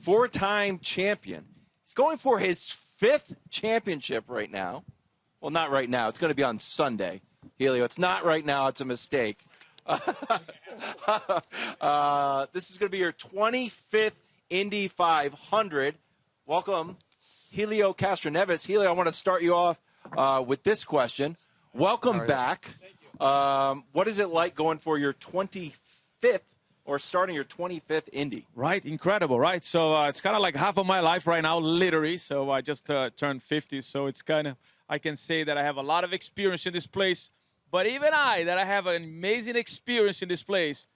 four-time champion. He's going for his fifth championship right now. Well, not right now. It's going to be on Sunday. Helio, it's not right now. It's a mistake. This is going to be your 25th Indy 500. Welcome, Helio Castroneves. Helio, I want to start you off with this question. Welcome back. What is it like going for your 25th or starting your 25th Indy? Right, incredible, right? So it's kind of like half of my life right now, literally. So I just turned 50, so it's kind of, I can say that I have a lot of experience in this place. But even that I have an amazing experience in this place,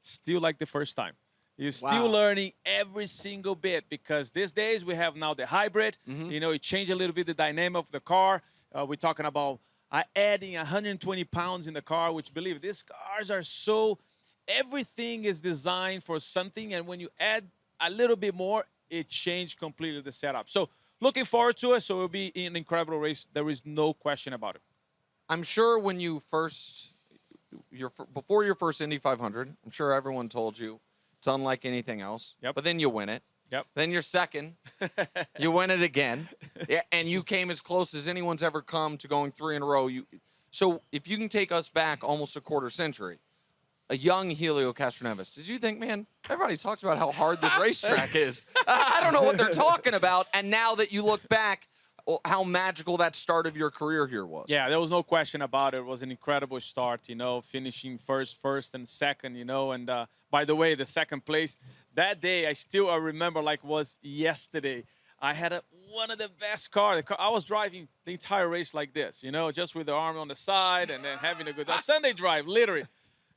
still like the first time. You're still learning every single bit because these days we have now the hybrid. You know, it changed a little bit the dynamic of the car. We're talking about adding 120 pounds in the car, which, believe these cars are so, everything is designed for something. And when you add a little bit more, it changed completely the setup. So looking forward to it. So it will be an incredible race. There is no question about it. I'm sure when you before your first Indy 500, I'm sure everyone told you it's unlike anything else. Yep. But then you win it. Yep. Then you're second. You win it again. Yeah, and you came as close as anyone's ever come to going 3 in a row. So if you can take us back almost a quarter century, a young Helio Castroneves, did you think, man, everybody talks about how hard this racetrack is. I don't know what they're talking about. And now that you look back, how magical that start of your career here was. Yeah, there was no question about it. It was an incredible start, you know, finishing first and second, you know. And by the way, the second place, that day, I remember like it was yesterday. I had one of the best cars. I was driving the entire race like this, you know, just with the arm on the side and then having a good Sunday drive, literally.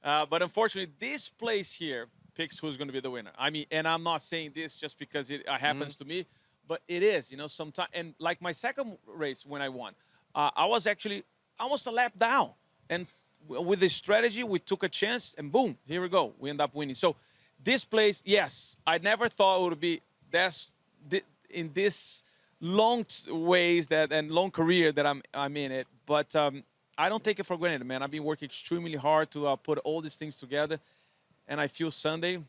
But unfortunately, this place here picks who's going to be the winner. I mean, and I'm not saying this just because it happens to me. But it is, you know, sometimes. And like my second race when I won, I was actually almost a lap down. And with this strategy, we took a chance and boom, here we go. We end up winning. So this place, yes, I never thought it would be in this long ways and long career that I'm in it. But I don't take it for granted, man. I've been working extremely hard to put all these things together. And I feel Sunday,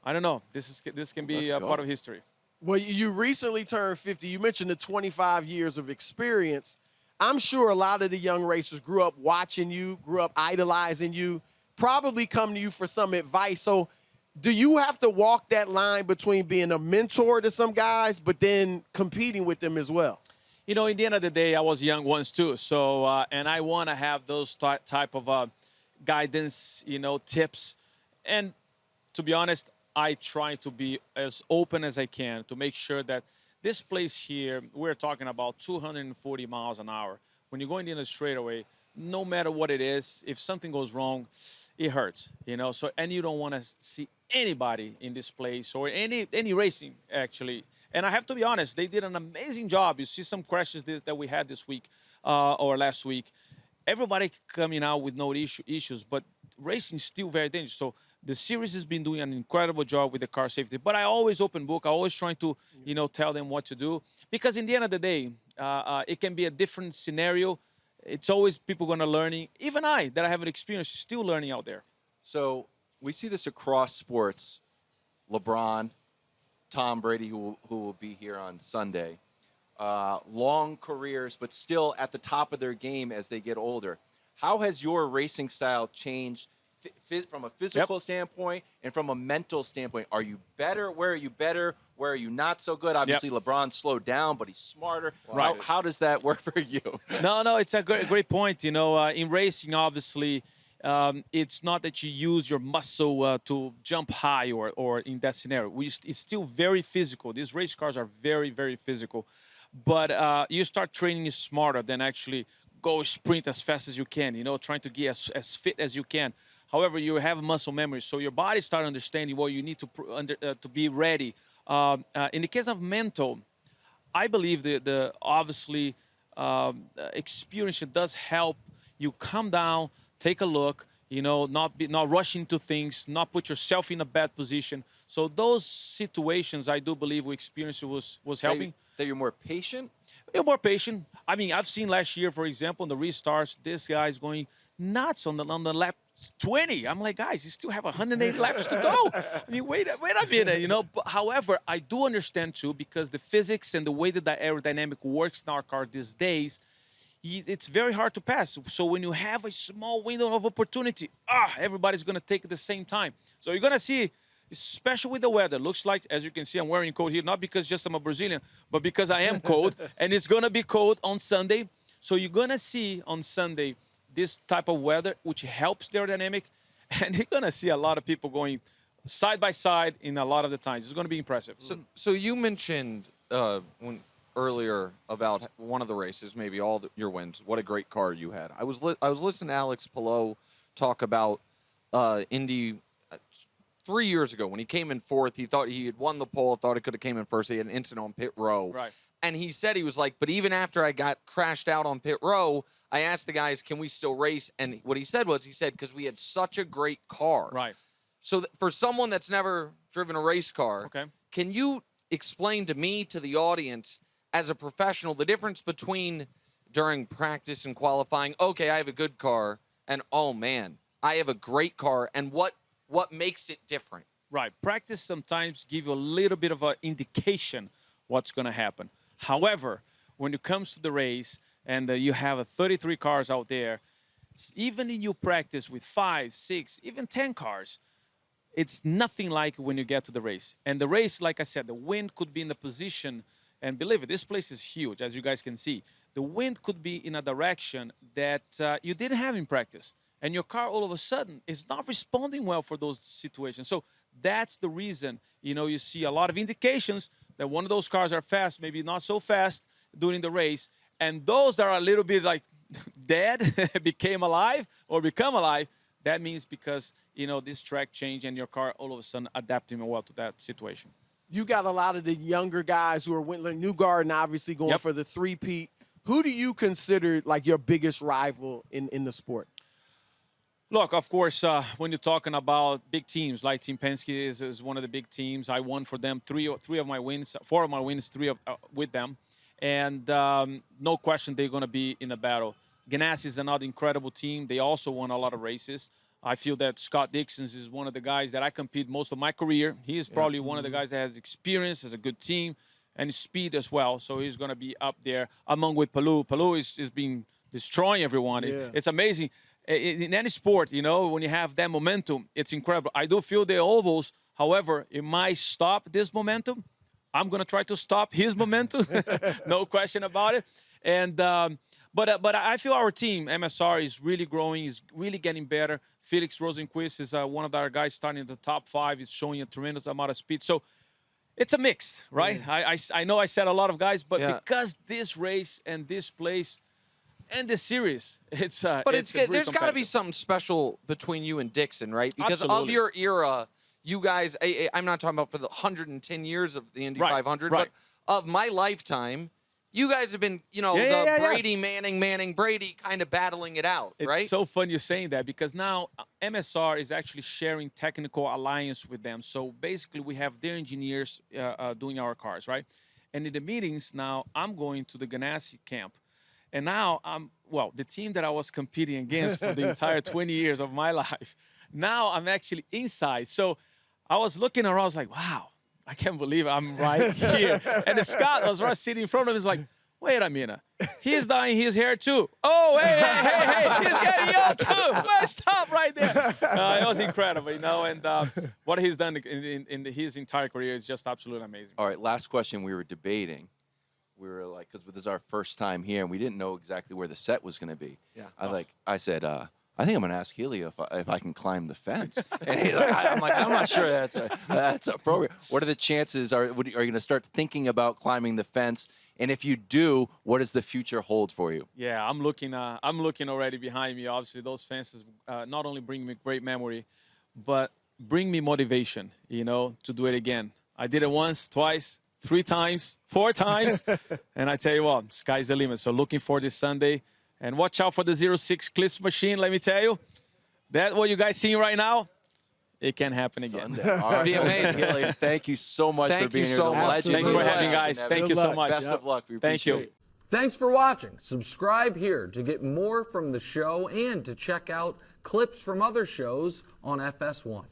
I don't know, this can be a part of history. Well, you recently turned 50. You mentioned the 25 years of experience. I'm sure a lot of the young racers grew up watching you, grew up idolizing you, probably come to you for some advice. So do you have to walk that line between being a mentor to some guys but then competing with them as well? You know, in the end of the day, I was young once too. So, and I want to have those type of guidance, you know, tips. And to be honest, I try to be as open as I can to make sure that this place here, we're talking about 240 miles an hour. When you're going in a straightaway, no matter what it is, if something goes wrong, it hurts, you know. So, and you don't want to see anybody in this place or any racing, actually. And I have to be honest, they did an amazing job. You see some crashes that we had this week or last week. Everybody coming out with no issues, but racing is still very dangerous. So the series has been doing an incredible job with the car safety. But I always open book. I always trying to, you know, tell them what to do. Because in the end of the day, it can be a different scenario. It's always people going to learning. Even I, that I have an experience, still learning out there. So we see this across sports. LeBron, Tom Brady, who will be here on Sunday. Long careers, but still at the top of their game as they get older. How has your racing style changed from a physical standpoint and from a mental standpoint? Are you better? Where are you better? Where are you not so good? Obviously, LeBron slowed down, but he's smarter. Right. How does that work for you? No, it's a great point. You know, in racing, obviously, it's not that you use your muscle to jump high or in that scenario. It's still very physical. These race cars are very, very physical. But you start training smarter than actually go sprint as fast as you can, you know, trying to get as fit as you can. However, you have muscle memory, so your body starts understanding what you need to be ready. In the case of mental, I believe the obviously experience does help you calm down, take a look, you know, not rush into things, not put yourself in a bad position. So those situations, I do believe, experience was helping. That you're more patient? You're more patient. I mean, I've seen last year, for example, in the restarts, this guy's going nuts on the lap 20. I'm like, guys, you still have 180 laps to go. I mean, wait a minute, you know. But, however, I do understand too, because the physics and the way that the aerodynamic works in our car these days, it's very hard to pass. So when you have a small window of opportunity, everybody's going to take it at the same time. So you're going to see, especially with the weather, looks like, as you can see, I'm wearing coat here, not because just I'm a Brazilian, but because I am cold, and it's going to be cold on Sunday. So you're going to see on Sunday this type of weather, which helps the aerodynamic, and you're going to see a lot of people going side by side in a lot of the times. It's going to be impressive. So you mentioned earlier about one of the races, maybe all your wins. What a great car you had. I was listening to Alex Palou talk about Indy 3 years ago when he came in fourth. He thought he had won the pole, thought he could have came in first. He had an incident on pit row. Right. And he said, he was like, but even after I got crashed out on pit row, I asked the guys, can we still race? And what he said, because we had such a great car. Right. So for someone that's never driven a race car, Okay. can you explain to me, to the audience, as a professional, the difference between during practice and qualifying, okay, I have a good car, and oh man, I have a great car, and what makes it different? Right. Practice sometimes give you a little bit of an indication what's going to happen. However, when it comes to the race and you have 33 cars out there, even in your practice with 5, 6, even 10 cars, it's nothing like when you get to the race. And the race, like I said, the wind could be in the position, and believe it, this place is huge, as you guys can see. The wind could be in a direction that you didn't have in practice. And your car all of a sudden is not responding well for those situations. So that's the reason, you know, you see a lot of indications that one of those cars are fast, maybe not so fast during the race. And those that are a little bit like dead, become alive, that means because, you know, this track change and your car all of a sudden adapting well to that situation. You got a lot of the younger guys who are Wendler Newgarden, obviously going for the three-peat. Who do you consider like your biggest rival in the sport? Look, of course, when you're talking about big teams, like Team Penske is one of the big teams. I won for them four of my wins, with them. And no question they're going to be in a battle. Ganassi is another incredible team. They also won a lot of races. I feel that Scott Dixon is one of the guys that I compete most of my career. He is probably one of the guys that has experience, has a good team, and speed as well. So he's going to be up there among with Palou. Palou is been destroying everyone. Yeah. It's amazing. In any sport, you know, when you have that momentum, it's incredible. I do feel the ovals, however, it might stop this momentum. I'm going to try to stop his momentum. No question about it. And but I feel our team, MSR, is really growing, is really getting better. Felix Rosenquist is one of our guys starting in the top 5. He's showing a tremendous amount of speed. So it's a mix, right? Yeah. I know I said a lot of guys, but because this race and this place and this series, there's got to be something special between you and Dixon, right? Because of your era, you guys, I'm not talking about for the 110 years of the Indy 500, but of my lifetime, you guys have been, you know, Brady Manning, Brady kind of battling it out, right? It's so fun you're saying that, because now MSR is actually sharing technical alliance with them. So basically we have their engineers doing our cars, right? And in the meetings now, I'm going to the Ganassi camp. And now the team that I was competing against for the entire 20 years of my life, now I'm actually inside. So I was looking around, I was like, wow, I can't believe I'm right here. And the Scott was right sitting in front of him, was like, wait a minute, he's dyeing his hair too. Oh, hey, he's getting old too. Let's stop right there. It was incredible, you know, and what he's done in his entire career is just absolutely amazing. All right, last question. We were debating. We were like, because this is our first time here, and we didn't know exactly where the set was going to be. Yeah. I said, I think I'm going to ask Helio if I can climb the fence. And I'm like, I'm not sure that's appropriate. What are the chances? Are you going to start thinking about climbing the fence? And if you do, what does the future hold for you? Yeah, I'm looking already behind me. Obviously, those fences not only bring me great memory, but bring me motivation, you know, to do it again. I did it once, twice, 3 times, 4 times. And I tell you what, sky's the limit. So looking for this Sunday. And watch out for the 06 Cliffs machine, let me tell you. That what you guys seeing right now, it can happen again. All right. Be amazing. Helio, thank you so much for being here. So much. Thanks for having me, guys. Thank you so much. Best of luck. We appreciate it. Thank you. Thanks for watching. Subscribe here to get more from the show and to check out clips from other shows on FS1.